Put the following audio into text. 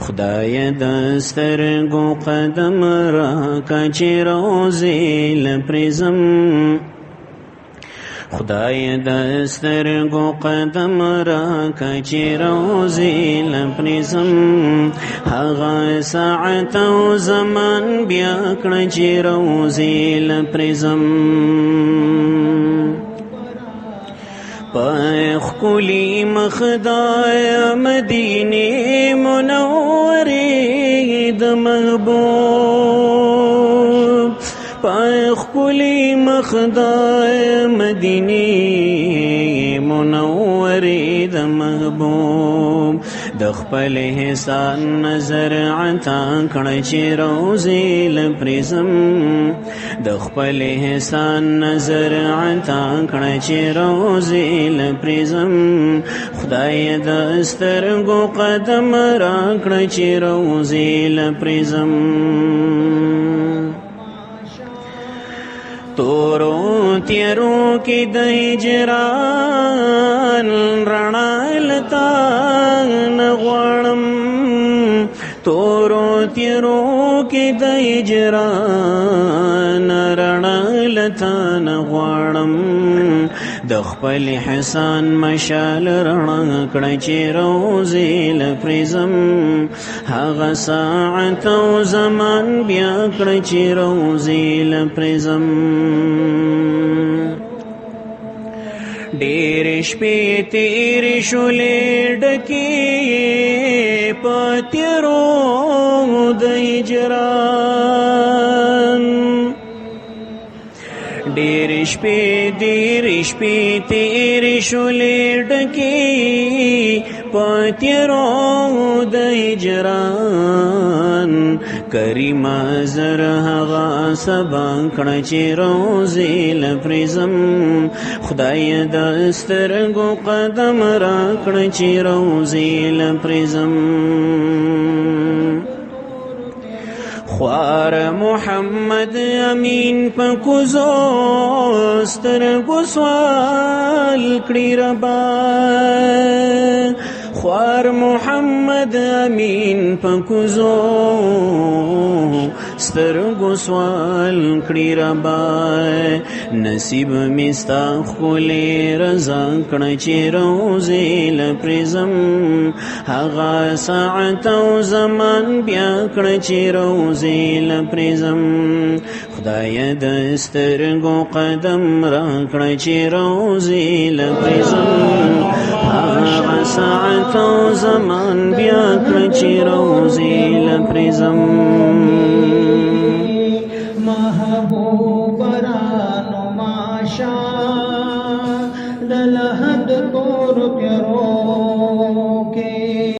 خدای د سترګو قدم راکه چې روضې لپرځم خدای د سترګو قدم راکه چې روضې لپرځم هغه ساعت او زمان بیا کړه چې روضې لپرځم پای ښکلي مخدای مدینې منورې د محبوب پای ښکلي مخدای مدینې منورې د محبوب د خپل احسان نظر عطا کړه چې روضې لپرځم د خپل احسان نظر عطا کړه چې روضې لپرځم خدای د سترګو قدم راکړه چې روضې لپرځم تورو تیرو کی د هجران رڼا لتا نغواړم تورو تیرو کی د هجران رڼا لتا نغواړم د خپل حسان مشال رڼا کړه چې روضې لپرځم هغه ساعت او زمان بیا کړه چې روضې لپرځم ډېر شپې تېرې شولې ډکې په تیرو د هجران ډېر شپې تېرې شولې ډکې په تیرو د هجران کریمه زر هغه سبا کړه چې روضې لپرځم خدای د سترګو قدم راکړه چې روضې لپرځم خوار محمد امین په کوزو سترګو سوال کړي ربا خوار محمد امین په کوزو سترګو سوال کړي ربا نصیب می ستا ښکلې رضا کړه چې روضې لپرځم هغه ساعت او زمان بیا کړه چې روضې لپرځم خدای د سترګو قدم راکړه چې روضې لپرځم هغه ساعت او زمان بیا کړه چې روضې لپرځم محبوب رانو ماشا دلحد تور پیرو